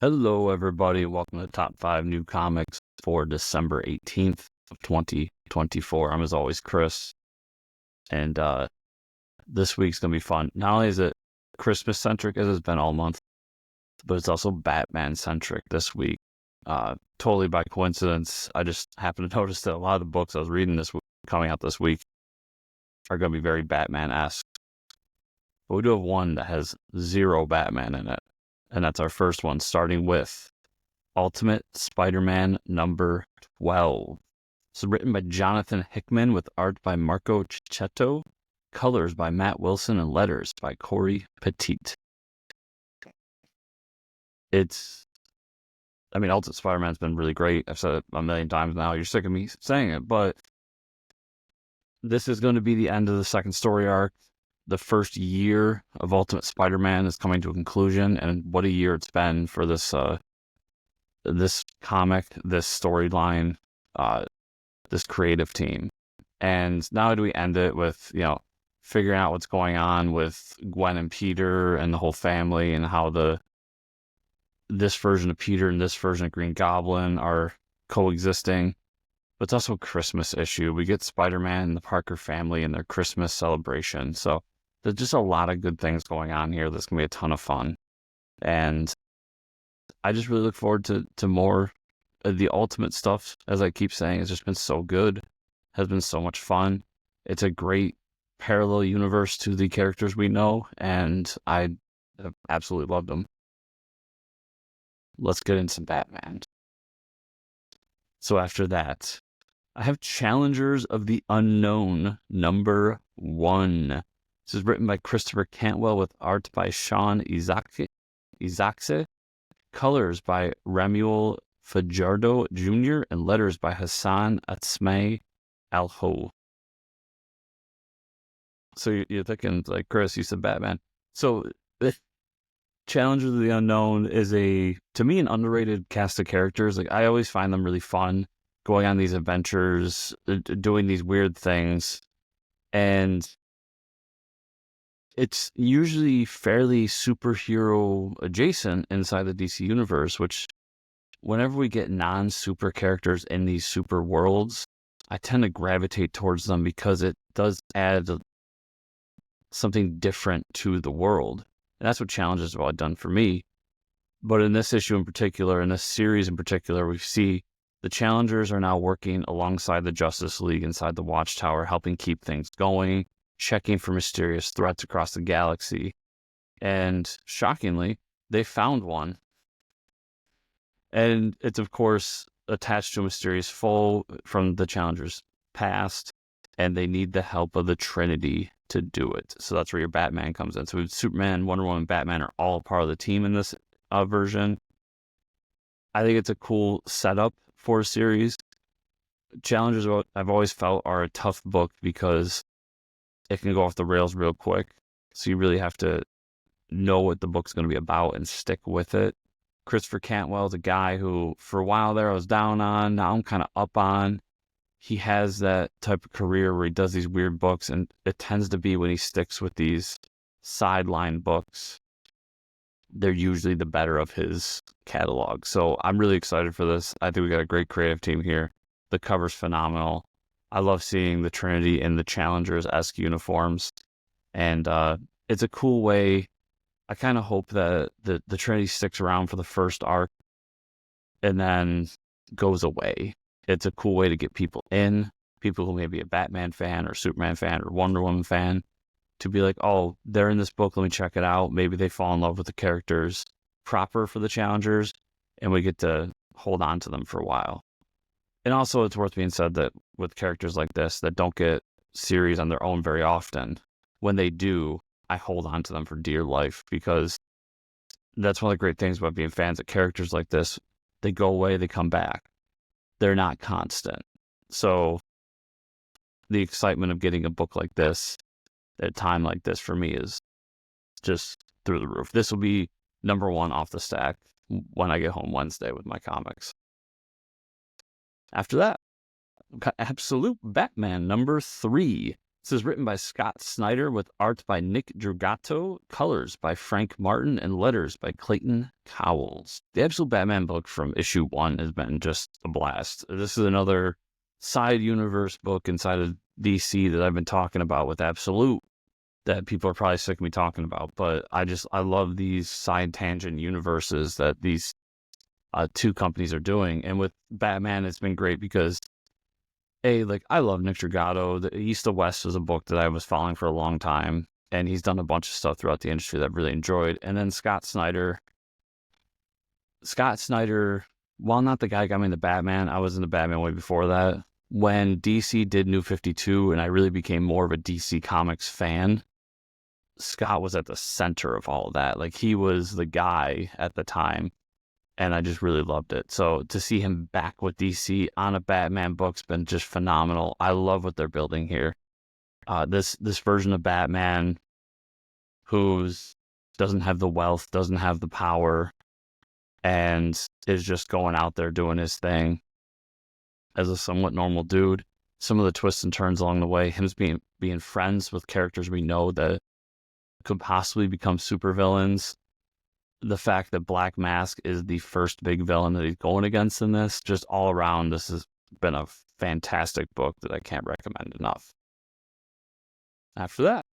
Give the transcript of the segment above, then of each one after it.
Hello, everybody. Welcome to the Top 5 New Comics for December 18th of 2024. I'm, as always, Chris, and this week's going to be fun. Not only is it Christmas-centric, as it's been all month, but it's also Batman-centric this week. Totally by coincidence, I just happened to notice that a lot of the books I was reading coming out this week are going to be very Batman-esque. But we do have one that has zero Batman in it, and that's our first one, starting with Ultimate Spider-Man number 12. It's written by Jonathan Hickman with art by Marco Checchetto, colors by Matt Wilson, and letters by Cory Petit. Ultimate Spider-Man's been really great. I've said it a million times now. You're sick of me saying it, but this is going to be the end of the second story arc. The first year of Ultimate Spider-Man is coming to a conclusion, and what a year it's been for this comic, this storyline, this creative team. And not only do we end it with, figuring out what's going on with Gwen and Peter and the whole family, and how this version of Peter and this version of Green Goblin are coexisting. But it's also a Christmas issue. We get Spider-Man and the Parker family and their Christmas celebration. So there's just a lot of good things going on here. This can be a ton of fun. And I just really look forward to more of the Ultimate stuff. As I keep saying, it's just been so good. Has been so much fun. It's a great parallel universe to the characters we know, and I have absolutely loved them. Let's get into Batman. So after that, I have Challengers of the Unknown number 1. This is written by Christopher Cantwell with art by Sean Izaakse, colors by Letterer-Romulo Fajardo Jr, and letters by Hassan Otsmane-Elhaou. So you're thinking, like, Chris, you said Batman. So Challengers of the Unknown is to me, an underrated cast of characters. Like, I always find them really fun, going on these adventures, doing these weird things. And it's usually fairly superhero adjacent inside the DC universe, which whenever we get non-super characters in these super worlds, I tend to gravitate towards them because it does add something different to the world. And that's what Challengers have all done for me. But in this issue in particular, in this series in particular, we see the Challengers are now working alongside the Justice League inside the Watchtower, helping keep things going, checking for mysterious threats across the galaxy. And shockingly, they found one. And it's, of course, attached to a mysterious foe from the Challengers' past, and they need the help of the Trinity to do it. So that's where your Batman comes in. So Superman, Wonder Woman, Batman are all part of the team in this version. I think it's a cool setup for a series. Challengers, I've always felt, are a tough book because it can go off the rails real quick. So you really have to know what the book's going to be about and stick with it. Christopher Cantwell is a guy who, for a while there, I was down on. Now I'm kind of up on. He has that type of career where he does these weird books, and it tends to be when he sticks with these sideline books, they're usually the better of his catalog. So I'm really excited for this. I think we got a great creative team here. The cover's phenomenal. I love seeing the Trinity in the Challengers-esque uniforms, and it's a cool way. I kind of hope that the Trinity sticks around for the first arc and then goes away. It's a cool way to get people in, people who may be a Batman fan or Superman fan or Wonder Woman fan, to be like, oh, they're in this book, let me check it out. Maybe they fall in love with the characters proper for the Challengers, and we get to hold on to them for a while. And also, it's worth being said that with characters like this that don't get series on their own very often, when they do, I hold on to them for dear life, because that's one of the great things about being fans of characters like this. They go away, they come back. They're not constant. So the excitement of getting a book like this at a time like this for me is just through the roof. This will be number 1 off the stack when I get home Wednesday with my comics. After that, I've got Absolute Batman number 3. This is written by Scott Snyder with art by Nick Drugato, colors by Frank Martin, and letters by Clayton Cowles. The Absolute Batman book from issue 1 has been just a blast. This is another side universe book inside of DC that I've been talking about with Absolute that people are probably sick of me talking about, but I love these side tangent universes that these two companies are doing. And with Batman, it's been great because I love Nick Drugato. The East to West was a book that I was following for a long time, and he's done a bunch of stuff throughout the industry that I've really enjoyed. And then Scott Snyder, while not the guy who got me into Batman, I was in the Batman way before that. When DC did New 52 and I really became more of a DC Comics fan, Scott was at the center of all of that. Like, he was the guy at the time, and I just really loved it. So to see him back with DC on a Batman book's been just phenomenal. I love what they're building here. This version of Batman doesn't have the wealth, doesn't have the power, and is just going out there doing his thing as a somewhat normal dude. Some of the twists and turns along the way, him being friends with characters we know that could possibly become supervillains. The fact that Black Mask is the first big villain that he's going against in this, just all around, this has been a fantastic book that I can't recommend enough. After that,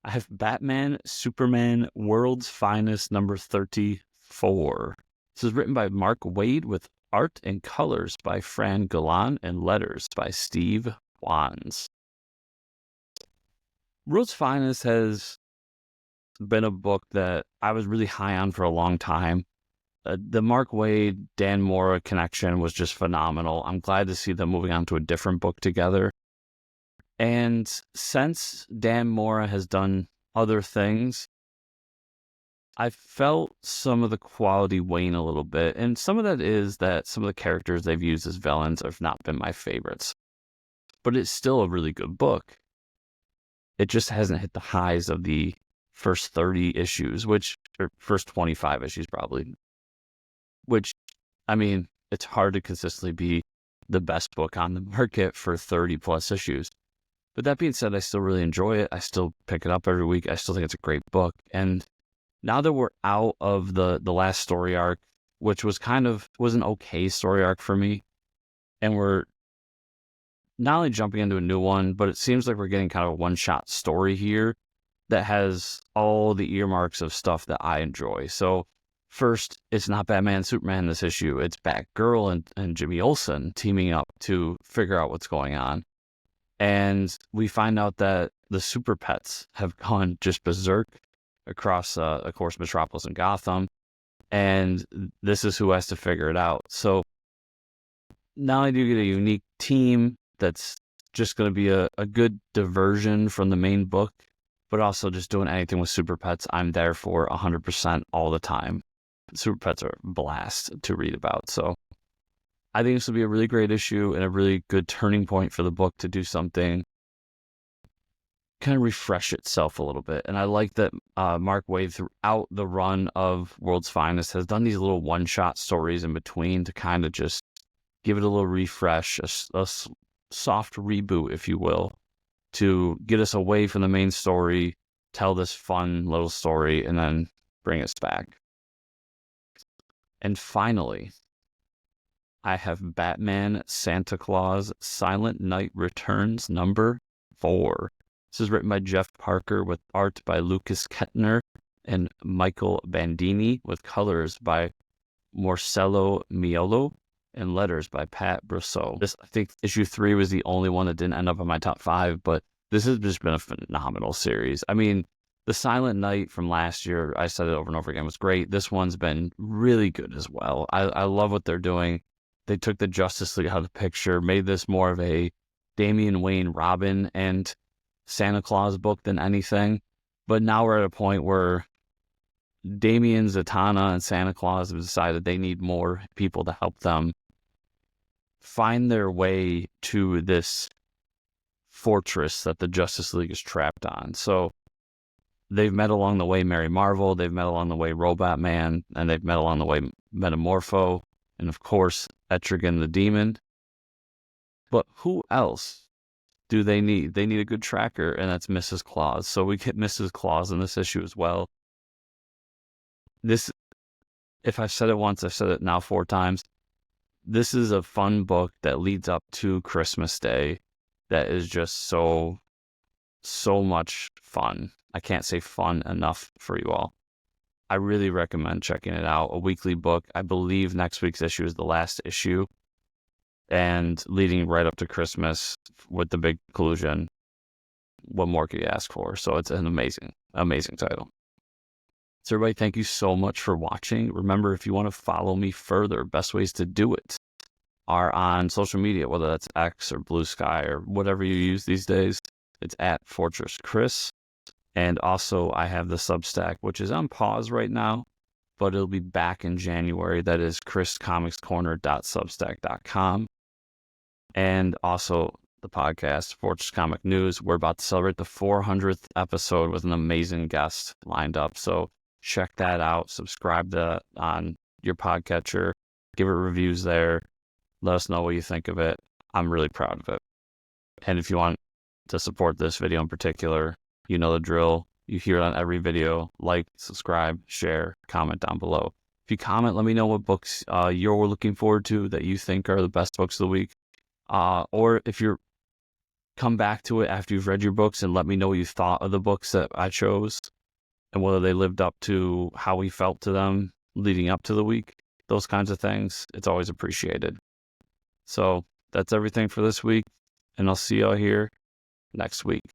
I have Batman, Superman, World's Finest, number 34. This is written by Mark Waid with art and colors by Fran Galan and letters by Steve Wands. World's Finest has been a book that I was really high on for a long time. The Mark Waid, Dan Mora connection was just phenomenal. I'm glad to see them moving on to a different book together. And since Dan Mora has done other things, I felt some of the quality wane a little bit. And some of that is that some of the characters they've used as villains have not been my favorites. But it's still a really good book. It just hasn't hit the highs of the first 30 issues, or first 25 issues probably, which, I mean, it's hard to consistently be the best book on the market for 30 plus issues. But that being said, I still really enjoy it. I still pick it up every week. I still think it's a great book. And now that we're out of the last story arc, which was an okay story arc for me, and we're not only jumping into a new one, but it seems like we're getting kind of a one-shot story here that has all the earmarks of stuff that I enjoy. So first, it's not Batman and Superman this issue. It's Batgirl and Jimmy Olsen teaming up to figure out what's going on. And we find out that the super pets have gone just berserk across, of course, Metropolis and Gotham. And this is who has to figure it out. So not only do you get a unique team that's just going to be a good diversion from the main book, but also just doing anything with super pets, I'm there for 100% all the time. Super pets are a blast to read about. So I think this will be a really great issue and a really good turning point for the book to do something, kind of refresh itself a little bit. And I like that Mark Waid, throughout the run of World's Finest, has done these little one-shot stories in between to kind of just give it a little refresh, a soft reboot, if you will, to get us away from the main story, tell this fun little story, and then bring us back. And finally, I have Batman Santa Claus Silent Night Returns number 4. This is written by Jeff Parker with art by Lucas Kettner and Michael Bandini, with colors by Marcelo Miolo and letters by Pat Brousseau. I think issue 3 was the only one that didn't end up in my top 5, but this has just been a phenomenal series. I mean, the Silent Night from last year, I said it over and over again, was great. This one's been really good as well. I love what they're doing. They took the Justice League out of the picture, made this more of a Damian Wayne, Robin, and Santa Claus book than anything. But now we're at a point where Damian, Zatanna, and Santa Claus have decided they need more people to help them find their way to this fortress that the Justice League is trapped on. So they've met along the way Mary Marvel, they've met along the way Robot Man, and they've met along the way Metamorpho, and of course, Etrigan the Demon. But who else do they need? They need a good tracker, and that's Mrs. Claus. So we get Mrs. Claus in this issue as well. This, if I've said it once, I've said it now 4 times. This is a fun book that leads up to Christmas Day that is just so much fun. I can't say fun enough for you all. I really recommend checking it out. A weekly book. I believe next week's issue is the last issue, and leading right up to Christmas with the big conclusion. What more could you ask for? So it's an amazing title. So everybody, thank you so much for watching. Remember, if you want to follow me further, best ways to do it are on social media, whether that's X or Blue Sky or whatever you use these days. It's at Fortress Chris. And also I have the Substack, which is on pause right now, but it'll be back in January. That is chriscomicscorner.substack.com. And also the podcast, Fortress Comic News. We're about to celebrate the 400th episode with an amazing guest lined up. So check that out. Subscribe to on your podcatcher. Give it reviews there. Let us know what you think of it. I'm really proud of it. And if you want to support this video in particular, you know the drill. You hear it on every video. Like, subscribe, share, comment down below. If you comment, let me know what books you're looking forward to that you think are the best books of the week. Or if you're come back to it after you've read your books and let me know what you thought of the books that I chose and whether they lived up to how we felt to them leading up to the week. Those kinds of things. It's always appreciated. So that's everything for this week, and I'll see y'all here next week.